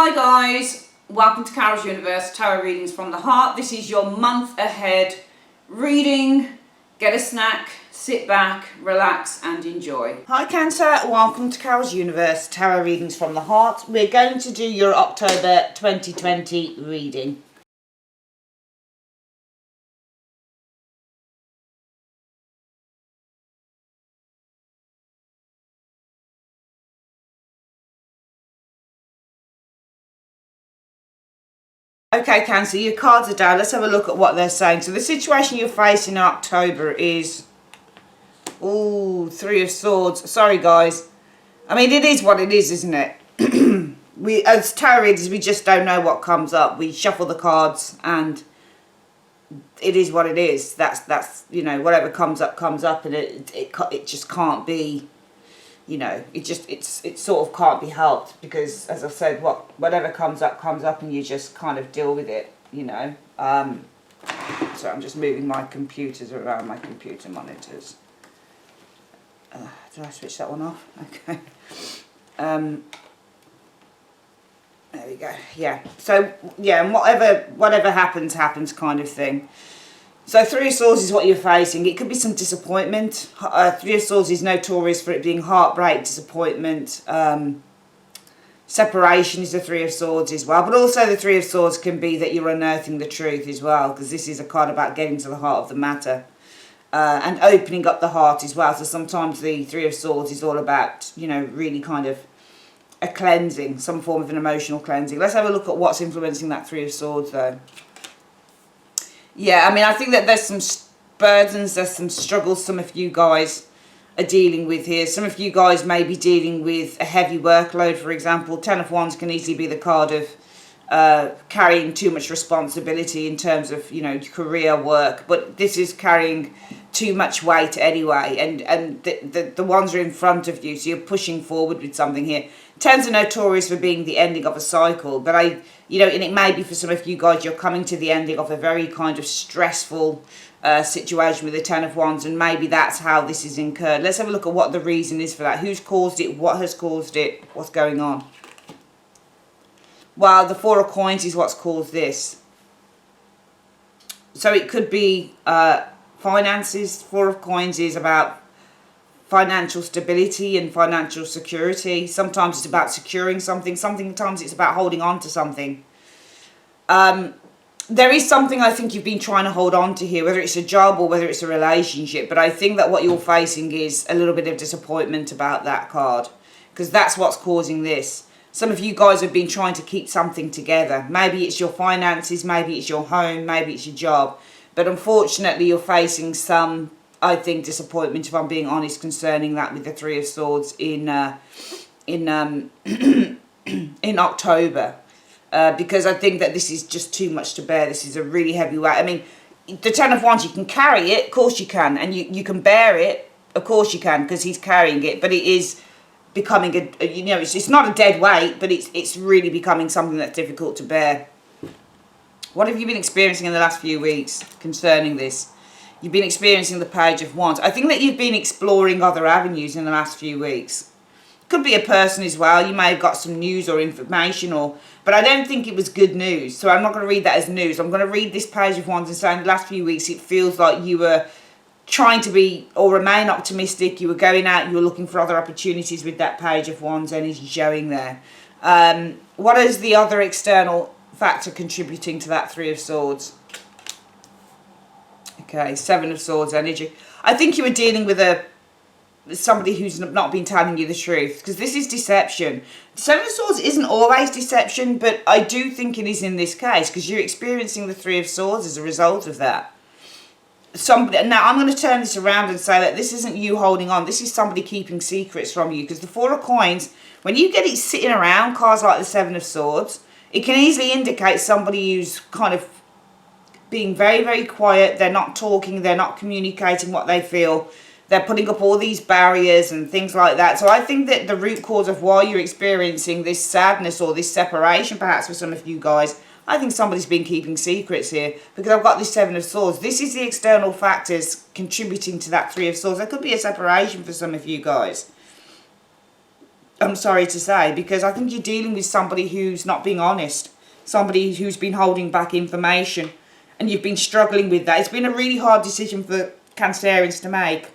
Hi guys, welcome to Carol's Universe, Tarot Readings from the Heart. This is your month ahead reading. Get a snack, sit back, relax and enjoy. Hi Cancer, welcome to Carol's Universe, Tarot Readings from the Heart. We're going to do your October 2020 reading. Okay, Cancer, your cards are down. Let's have a look at what they're saying. So the situation you're facing in October is... Ooh, Three of Swords. Sorry, guys. I mean, it is what it is, isn't it? We, as tarot readers, we just don't know what comes up. We shuffle the cards and it is what it is. That's you know, whatever comes up, and it just can't be... You know, it sort of can't be helped because, as I've said, whatever comes up, and you just kind of deal with it, you know. So I'm just moving my computers around, my computer monitors. Did I switch that one off? Okay. There we go. Yeah. So, yeah, and whatever happens kind of thing. So Three of Swords is what you're facing. It could be some disappointment. Three of Swords is notorious for it being heartbreak, disappointment. Separation is the Three of Swords as well. But also the Three of Swords can be that you're unearthing the truth as well. Because this is a card about getting to the heart of the matter. And opening up the heart as well. So sometimes the Three of Swords is all about, you know, really kind of a cleansing. Some form of an emotional cleansing. Let's have a look at what's influencing that Three of Swords though. Yeah, I mean, I think that there's some burdens, there's some struggles some of you guys are dealing with here. Some of you guys may be dealing with a heavy workload, for example. Ten of Wands can easily be the card of carrying too much responsibility in terms of, you know, career work. But this is carrying too much weight anyway. And the ones are in front of you, so you're pushing forward with something here. Tens are notorious for being the ending of a cycle, but you know, and it may be for some of you guys, you're coming to the ending of a very kind of stressful situation with the Ten of Wands, and maybe that's how this is incurred. Let's have a look at what the reason is for that. Who's caused it? What has caused it? What's going on? Well, the Four of Coins is what's caused this. So it could be finances. Four of Coins is about financial stability and financial security. Sometimes it's about securing something. Sometimes it's about holding on to something. There is something I think you've been trying to hold on to here, whether it's a job or whether it's a relationship. But I think that what you're facing is a little bit of disappointment about that card, because that's what's causing this. Some of you guys have been trying to keep something together. Maybe it's your finances, maybe it's your home, maybe it's your job. But unfortunately, you're facing some, I think, disappointment, if I'm being honest, concerning that with the Three of Swords in October, because I think that this is just too much to bear. This is a really heavy weight. I mean, the Ten of Wands, you can carry it, of course you can, and you can bear it, of course you can, because he's carrying it. But it is becoming you know, it's not a dead weight, but it's really becoming something that's difficult to bear. What have you been experiencing in the last few weeks concerning this? You've been experiencing the Page of Wands. I think that you've been exploring other avenues in the last few weeks. Could be a person as well. You may have got some news or information, but I don't think it was good news. So I'm not going to read that as news. I'm going to read this Page of Wands and say in the last few weeks it feels like you were trying to be or remain optimistic. You were going out, you were looking for other opportunities with that Page of Wands energy showing there. What is the other external factor contributing to that Three of Swords? Okay, Seven of Swords energy. I think you were dealing with somebody who's not been telling you the truth, because this is deception. Seven of Swords isn't always deception, but I do think it is in this case, because you're experiencing the Three of Swords as a result of that. Now, I'm going to turn this around and say that this isn't you holding on. This is somebody keeping secrets from you, because the Four of Coins, when you get it sitting around, cards like the Seven of Swords, it can easily indicate somebody who's kind of being very, very quiet. They're not talking, they're not communicating what they feel. They're putting up all these barriers and things like that. So I think that the root cause of why you're experiencing this sadness or this separation, perhaps for some of you guys, I think somebody's been keeping secrets here, because I've got this Seven of Swords. This is the external factors contributing to that Three of Swords. There could be a separation for some of you guys. I'm sorry to say, because I think you're dealing with somebody who's not being honest, somebody who's been holding back information, and you've been struggling with that. It's been a really hard decision for Cancerians to make,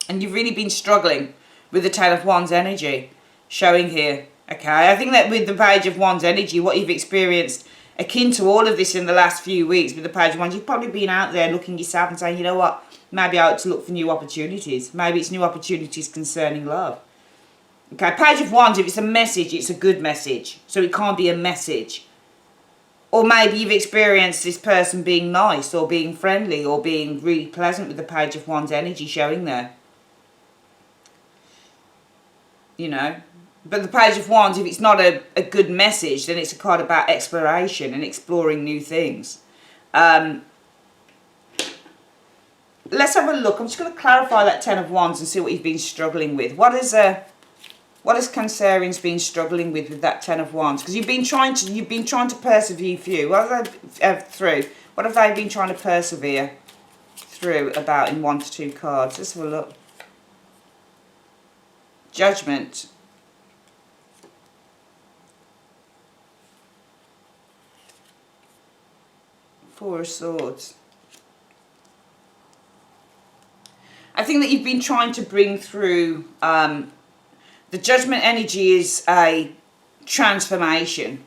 and you've really been struggling with the Ten of Wands energy showing here. Okay, I think that with the Page of Wands energy, what you've experienced akin to all of this in the last few weeks with the Page of Wands, you've probably been out there looking yourself and saying, you know what, maybe I ought to look for new opportunities. Maybe it's new opportunities concerning love. Okay, Page of Wands, if it's a message, it's a good message. So it can't be a message. Or maybe you've experienced this person being nice or being friendly or being really pleasant with the Page of Wands energy showing there. You know. But the Page of Wands, if it's not a good message, then it's a card about exploration and exploring new things. Let's have a look. I'm just going to clarify that Ten of Wands and see what you've been struggling with. What has Cancerians been struggling with that Ten of Wands? Because you've been trying to persevere through. What have they been trying to persevere through about in 1 to 2 cards? Let's have a look. Judgment. Four of Swords. I think that you've been trying to bring through, the Judgment energy is a transformation.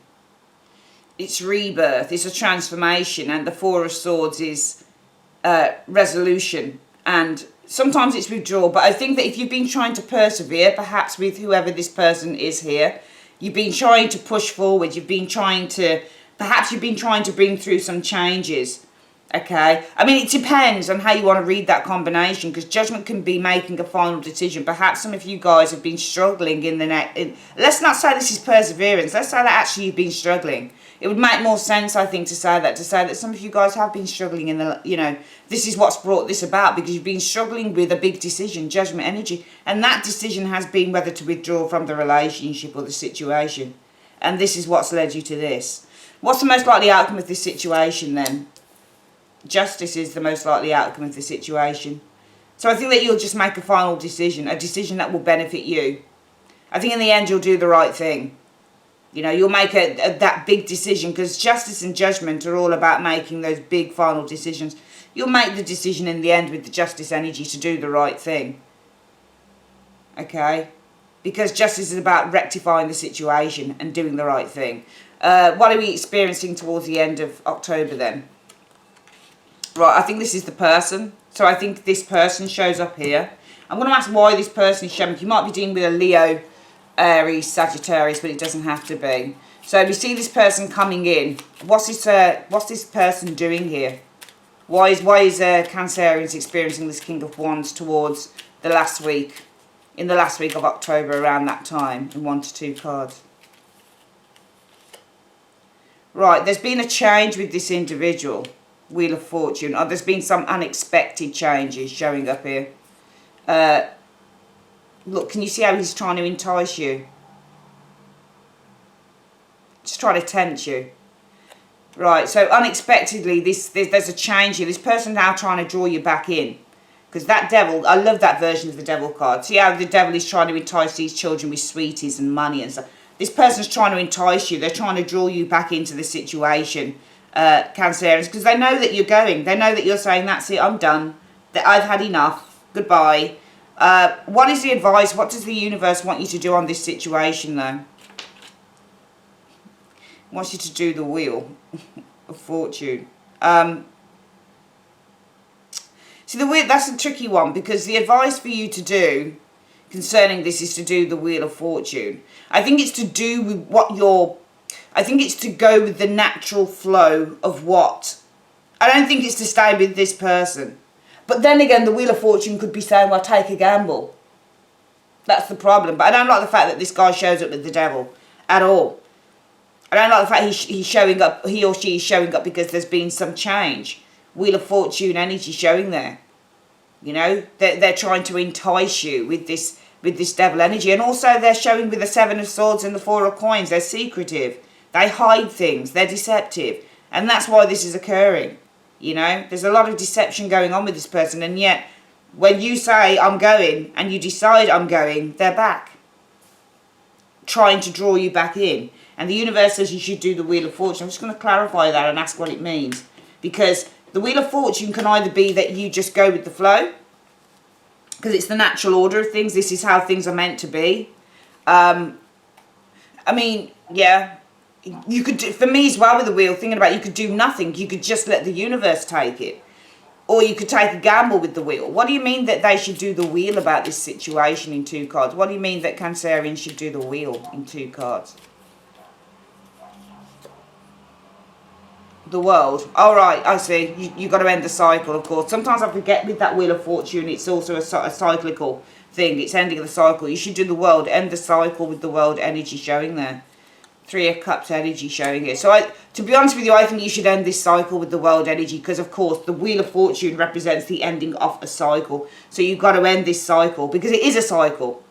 It's rebirth, it's a transformation, and the Four of Swords is resolution. And sometimes it's withdrawal, but I think that if you've been trying to persevere, perhaps with whoever this person is here, you've been trying to push forward, perhaps you've been trying to bring through some changes, okay? I mean, it depends on how you want to read that combination, because Judgment can be making a final decision. Perhaps some of you guys have been struggling let's not say this is perseverance, let's say that actually you've been struggling. It would make more sense, I think, to say that some of you guys have been struggling this is what's brought this about, because you've been struggling with a big decision, Judgment energy, and that decision has been whether to withdraw from the relationship or the situation, and this is what's led you to this. What's the most likely outcome of this situation then? Justice is the most likely outcome of the situation. So I think that you'll just make a final decision, a decision that will benefit you. I think in the end you'll do the right thing. You know, you'll make that big decision, because Justice and Judgment are all about making those big final decisions. You'll make the decision in the end with the Justice energy to do the right thing. Okay? Because Justice is about rectifying the situation and doing the right thing. What are we experiencing towards the end of October then? Right, I think this is the person. So I think this person shows up here. I'm going to ask why this person is showing up. You might be dealing with a Leo, Aries, Sagittarius, but it doesn't have to be. So we see this person coming in. What's this person doing here? Why is Cancerians experiencing this King of Wands towards the last week? In the last week of October, around that time, in 1 to 2 cards. Right, there's been a change with this individual, Wheel of Fortune. There's been some unexpected changes showing up here. Look, can you see how he's trying to entice you? Just trying to tempt you. Right, so unexpectedly, there's a change here. This person's now trying to draw you back in. Because that devil, I love that version of the devil card. See how the devil is trying to entice these children with sweeties and money and stuff. This person's trying to entice you. They're trying to draw you back into the situation, Cancerians, because they know that you're going. They know that you're saying, that's it, I'm done. That I've had enough. Goodbye. What is the advice? What does the universe want you to do on this situation, though? It wants you to do the Wheel of Fortune. See, that's a tricky one, because the advice for you to do concerning this is to do the Wheel of Fortune. I think it's to do with I think it's to go with the natural flow of what. I don't think it's to stay with this person. But then again, the Wheel of Fortune could be saying, well, take a gamble. That's the problem. But I don't like the fact that this guy shows up with the devil at all. I don't like the fact he's showing up, he or she is showing up because there's been some change. Wheel of Fortune energy showing there. You know, they're trying to entice you with this devil energy. And also they're showing with the Seven of Swords and the Four of Coins. They're secretive. They hide things. They're deceptive. And that's why this is occurring. You know, there's a lot of deception going on with this person. And yet, when you say, I'm going, and you decide I'm going, they're back. trying to draw you back in. And the universe says you should do the Wheel of Fortune. I'm just going to clarify that and ask what it means. Because the Wheel of Fortune can either be that you just go with the flow, because it's the natural order of things. This is how things are meant to be. I mean, yeah, you could do, for me as well with the wheel, thinking about it, you could do nothing. You could just let the universe take it. Or you could take a gamble with the wheel. What do you mean that they should do the wheel about this situation in 2 cards? What do you mean that Cancerians should do the wheel in 2 cards? The World. All right, I see. You got to end the cycle, of course. Sometimes I forget with that Wheel of Fortune, it's also a cyclical thing. It's ending of the cycle. You should do the World. End the cycle with the World energy showing there. 3 of Cups energy showing here. So to be honest with you, I think you should end this cycle with the World energy, because of course the Wheel of Fortune represents the ending of a cycle. So you've got to end this cycle, because it is a cycle.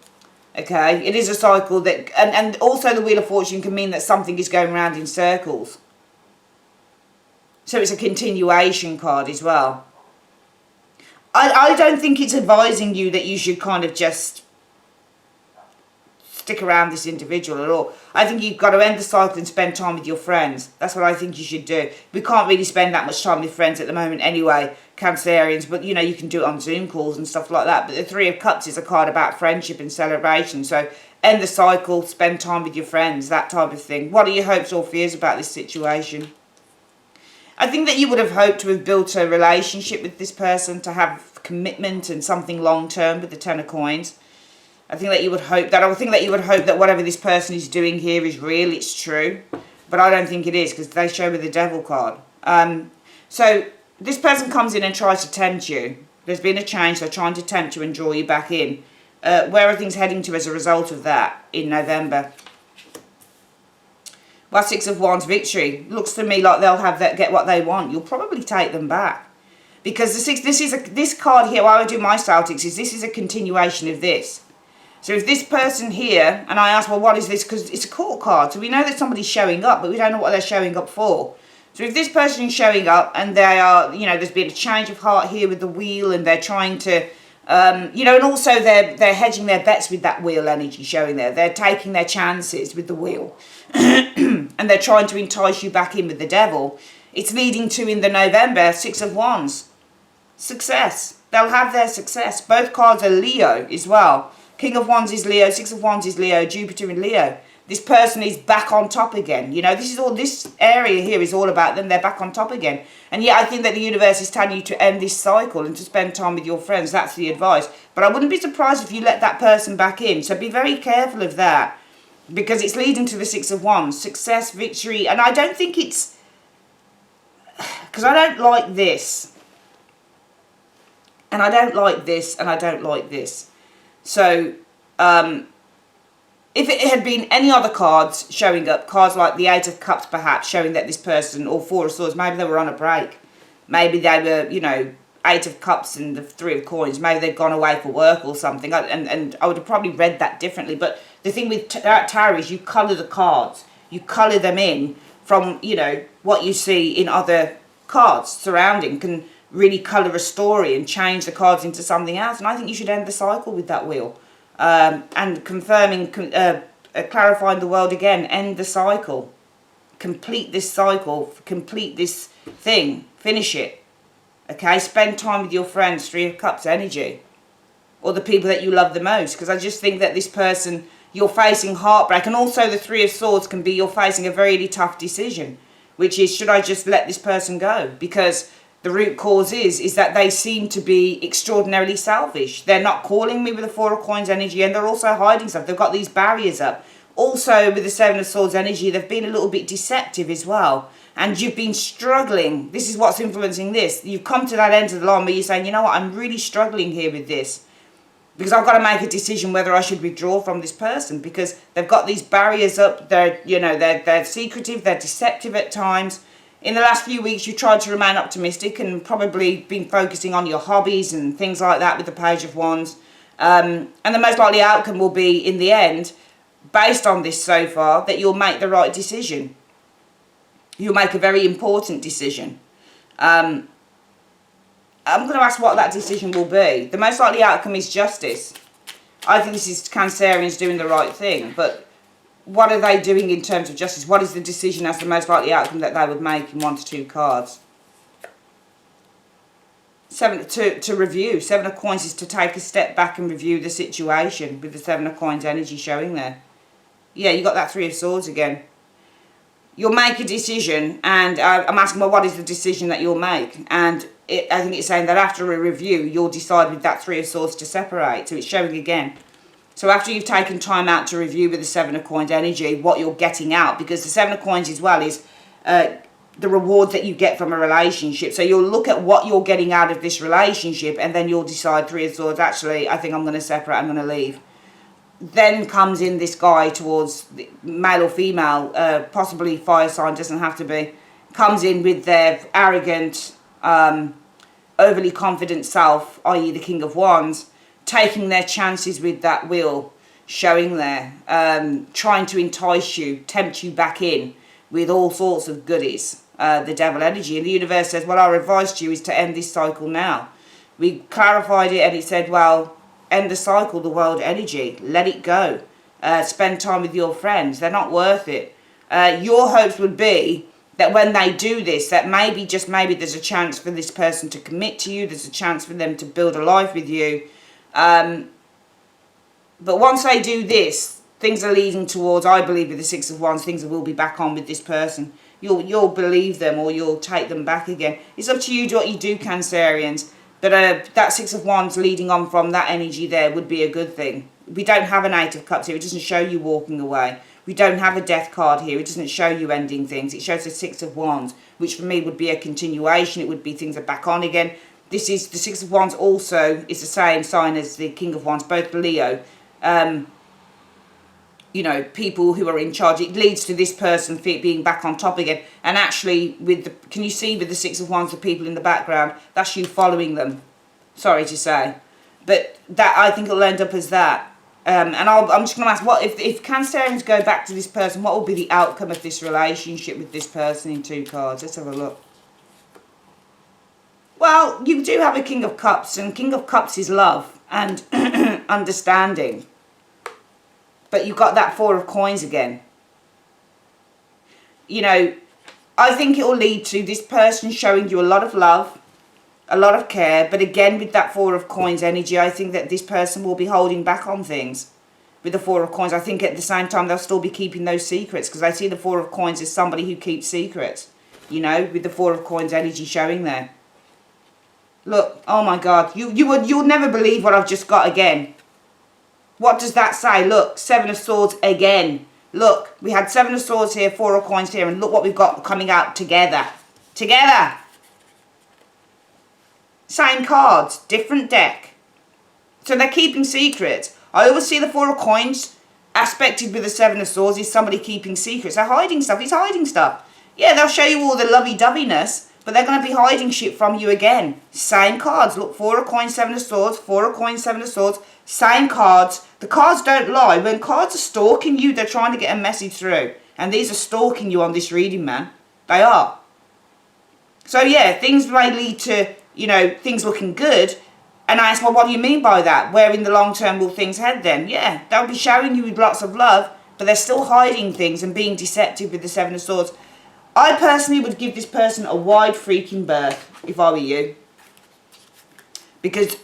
Okay, it is a cycle that, and also the Wheel of Fortune can mean that something is going around in circles. So it's a continuation card as well. I don't think it's advising you that you should kind of just stick around this individual at all. I think you've got to end the cycle and spend time with your friends. That's what I think you should do. We can't really spend that much time with friends at the moment anyway, Cancerians, but you know, you can do it on Zoom calls and stuff like that. But the 3 of Cups is a card about friendship and celebration. So end the cycle, spend time with your friends, that type of thing. What are your hopes or fears about this situation? I think that you would have hoped to have built a relationship with this person, to have commitment and something long-term with the 10 of Coins. I think that you would hope that. I think that you would hope that whatever this person is doing here is real, it's true. But I don't think it is, because they show with the Devil card. So this person comes in and tries to tempt you. There's been a change. They're trying to tempt you and draw you back in. Where are things heading to as a result of that in November? Well, 6 of Wands, victory. Looks to me like they'll have that, get what they want. You'll probably take them back. Because this card here, while I do my Celtics, this is a continuation of this. So if this person here, and I ask, well, what is this? Because it's a court card. So we know that somebody's showing up, but we don't know what they're showing up for. So if this person is showing up and they are, you know, there's been a change of heart here with the wheel, and they're trying to, you know, and also they're hedging their bets with that wheel energy showing there. They're taking their chances with the wheel. And they're trying to entice you back in with the Devil. It's leading to, in the November, 6 of Wands. Success. They'll have their success. Both cards are Leo as well. King of Wands is Leo, 6 of Wands is Leo, Jupiter in Leo. This person is back on top again. You know, this area here is all about them. They're back on top again. And yet I think that the universe is telling you to end this cycle and to spend time with your friends. That's the advice. But I wouldn't be surprised if you let that person back in. So be very careful of that, because it's leading to the 6 of Wands. Success, victory. And I don't think it's, because I don't like this. And I don't like this, and I don't like this. So, if it had been any other cards showing up, cards like the 8 of Cups perhaps, showing that this person, or 4 of Swords, maybe they were on a break. Maybe they were, you know, 8 of Cups and the 3 of Coins. Maybe they'd gone away for work or something. And I would have probably read that differently. But the thing with tarot is you colour the cards. You colour them in from, you know, what you see in other cards surrounding. Can really colour a story and change the cards into something else. And I think you should end the cycle with that wheel. And confirming, clarifying the world again. End the cycle. Complete this cycle. Complete this thing. Finish it. Okay? Spend time with your friends. 3 of Cups energy. Or the people that you love the most. Because I just think that this person, you're facing heartbreak. And also the 3 of Swords can be you're facing a very tough decision. Which is, should I just let this person go? Because the root cause is that they seem to be extraordinarily selfish. They're not calling me with the 4 of Coins energy, and they're also hiding stuff. They've got these barriers up. Also, with the 7 of Swords energy, they've been a little bit deceptive as well. And you've been struggling. This is what's influencing this. You've come to that end of the line where you're saying, you know what, I'm really struggling here with this. Because I've got to make a decision whether I should withdraw from this person. Because they've got these barriers up. They're, you know, they're secretive. They're deceptive at times. In the last few weeks, you tried to remain optimistic and probably been focusing on your hobbies and things like that with the Page of Wands. And the most likely outcome will be, in the end, based on this so far, that you'll make the right decision. You'll make a very important decision. I'm going to ask what that decision will be. The most likely outcome is justice. I think this is Cancerians doing the right thing. But what are they doing in terms of justice? What is the decision as the most likely outcome that they would make in 1 to 2 cards? To review. 7 of Coins is to take a step back and review the situation with the 7 of Coins energy showing there. Yeah, you got that 3 of Swords again. You'll make a decision, and I'm asking, well, what is the decision that you'll make? And I think it's saying that after a review, you'll decide with that 3 of Swords to separate. So it's showing again. So after you've taken time out to review with the 7 of Coins energy, what you're getting out, because the 7 of Coins as well is the reward that you get from a relationship. So you'll look at what you're getting out of this relationship, and then you'll decide 3 of Swords, actually, I think I'm going to separate, I'm going to leave. Then comes in this guy towards male or female, possibly fire sign, doesn't have to be, comes in with their arrogant, overly confident self, i.e. the King of Wands, taking their chances with that wheel, showing there, trying to entice you, tempt you back in with all sorts of goodies, the devil energy. And the universe says, well, our advice to you is to end this cycle now. We clarified it, and it said, well, end the cycle, the world energy, let it go, spend time with your friends, they're not worth it. Your hopes would be that when they do this, that maybe, just maybe, there's a chance for this person to commit to you, there's a chance for them to build a life with you. But once they do this, things are leading towards, I believe with the 6 of Wands, things will be back on with this person. You'll believe them, or you'll take them back again. It's up to you what you do, Cancerians. But that 6 of Wands leading on from that energy there would be a good thing. We don't have an 8 of Cups here. It doesn't show you walking away. We don't have a Death card here. It doesn't show you ending things. It shows the 6 of Wands, which for me would be a continuation. It would be things are back on again. This is the 6 of Wands also is the same sign as the King of Wands, both Leo. You know, people who are in charge. It leads to this person being back on top again. And actually, with the, can you see with the 6 of Wands, the people in the background, that's you following them. Sorry to say. But that, I think it'll end up as that. And I'm just going to ask, what if Cancerians go back to this person, what will be the outcome of this relationship with this person in 2 cards? Let's have a look. Well, you do have a King of Cups, and King of Cups is love and understanding. But you've got that 4 of Coins again. You know, I think it will lead to this person showing you a lot of love, a lot of care. But again, with that 4 of Coins energy, I think that this person will be holding back on things. With the 4 of Coins, I think at the same time they'll still be keeping those secrets. Because I see the 4 of Coins as somebody who keeps secrets. You know, with the 4 of Coins energy showing there. Look, oh my God, you'll never believe what I've just got again. What does that say? Look, 7 of Swords again. Look, we had 7 of Swords here, 4 of Coins here, and look what we've got coming out together. Together. Same cards, different deck. So they're keeping secrets. I always see the 4 of Coins aspected with the 7 of Swords is somebody keeping secrets. They're hiding stuff. He's hiding stuff. Yeah, they'll show you all the lovey-doveyness, but they're going to be hiding shit from you again. Same cards. Look, 4 of Coins, 7 of Swords, 4 of Coins, 7 of Swords. Same cards. The cards don't lie. When cards are stalking you, they're trying to get a message through. And these are stalking you on this reading, man. They are. So, yeah, things may lead to, you know, things looking good. And I ask, well, what do you mean by that? Where in the long term will things head then? Yeah, they'll be showing you with lots of love, but they're still hiding things and being deceptive with the 7 of Swords. I personally would give this person a wide freaking berth if I were you. Because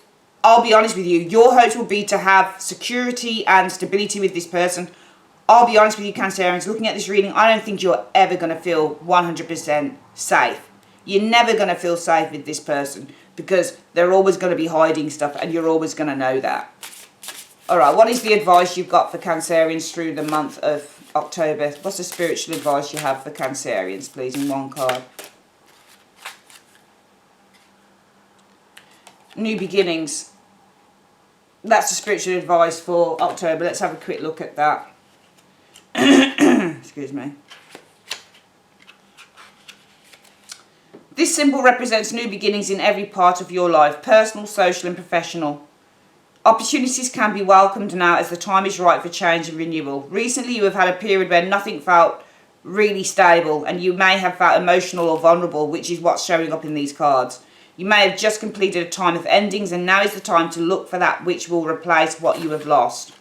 I'll be honest with you, your hopes will be to have security and stability with this person. I'll be honest with you, Cancerians, looking at this reading, I don't think you're ever going to feel 100% safe. You're never going to feel safe with this person because they're always going to be hiding stuff and you're always going to know that. Alright, what is the advice you've got for Cancerians through the month of October? What's the spiritual advice you have for Cancerians, please, in 1 card? New beginnings. That's the spiritual advice for October. Let's have a quick look at that. Excuse me. This symbol represents new beginnings in every part of your life, personal, social and professional. Opportunities can be welcomed now as the time is right for change and renewal. Recently you have had a period where nothing felt really stable and you may have felt emotional or vulnerable, which is what's showing up in these cards. You may have just completed a time of endings and now is the time to look for that which will replace what you have lost.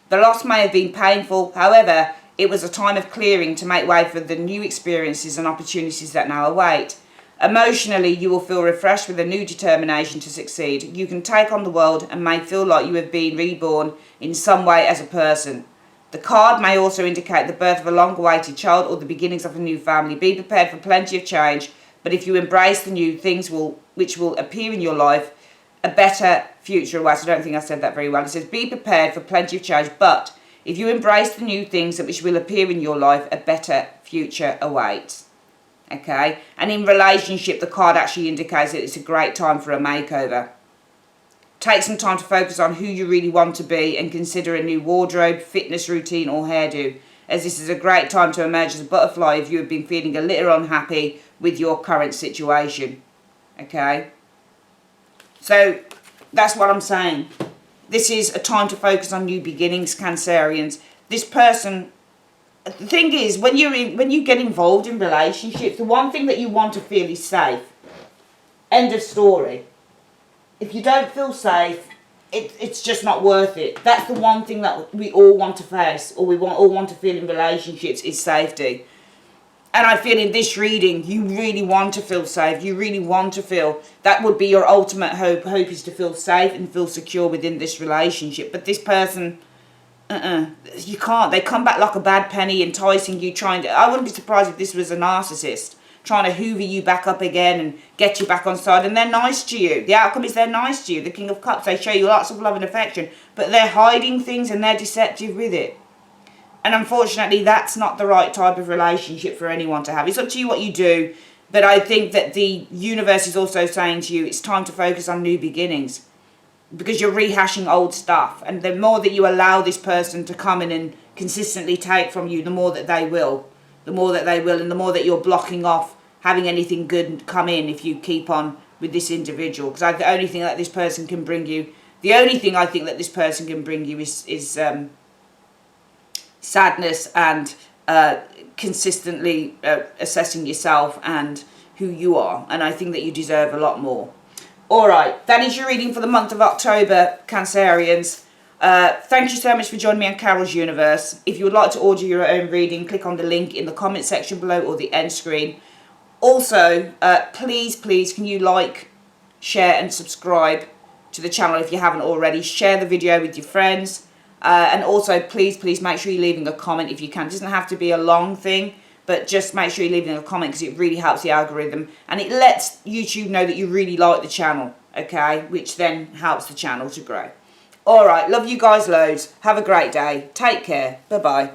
The loss may have been painful, however, It was a time of clearing to make way for the new experiences and opportunities that now await. Emotionally, you will feel refreshed with a new determination to succeed. You can take on the world and may feel like you have been reborn in some way as a person. The card may also indicate the birth of a long-awaited child or the beginnings of a new family. Be prepared for plenty of change, but if you embrace the new things which will appear in your life, a better future awaits. I don't think I said that very well. It says, be prepared for plenty of change, but if you embrace the new things which will appear in your life, a better future awaits. Okay? And in relationship, the card actually indicates that it's a great time for a makeover. Take some time to focus on who you really want to be and consider a new wardrobe, fitness routine or hairdo, as this is a great time to emerge as a butterfly if you have been feeling a little unhappy with your current situation. Okay? So, that's what I'm saying. This is a time to focus on new beginnings, Cancerians. This person, the thing is, when you get involved in relationships, the one thing that you want to feel is safe. End of story. If you don't feel safe, it's just not worth it. That's the one thing that we all want to face, or all want to feel in relationships, is safety. And I feel in this reading, you really want to feel safe. You really want to feel, that would be your ultimate hope. Hope is to feel safe and feel secure within this relationship. But this person, you can't. They come back like a bad penny, enticing you, I wouldn't be surprised if this was a narcissist, trying to hoover you back up again and get you back on side. And they're nice to you. The outcome is they're nice to you. The King of Cups, they show you lots of love and affection. But they're hiding things and they're deceptive with it. And unfortunately, that's not the right type of relationship for anyone to have. It's up to you what you do. But I think that the universe is also saying to you, it's time to focus on new beginnings. Because you're rehashing old stuff. And the more that you allow this person to come in and consistently take from you, the more that they will. The more that they will. And the more that you're blocking off having anything good come in if you keep on with this individual. Because the only thing that this person can bring you, is sadness and consistently assessing yourself and who you are. And I think that you deserve a lot more. Alright, that is your reading for the month of October, Cancerians. Thank you so much for joining me on Carol's Universe. If you would like to order your own reading, click on the link in the comment section below or the end screen. Also, please, can you like, share and subscribe to the channel if you haven't already. Share the video with your friends. And also, please make sure you're leaving a comment if you can. It doesn't have to be a long thing, but just make sure you're leaving a comment because it really helps the algorithm. And it lets YouTube know that you really like the channel, okay? Which then helps the channel to grow. Alright, love you guys loads. Have a great day. Take care. Bye-bye.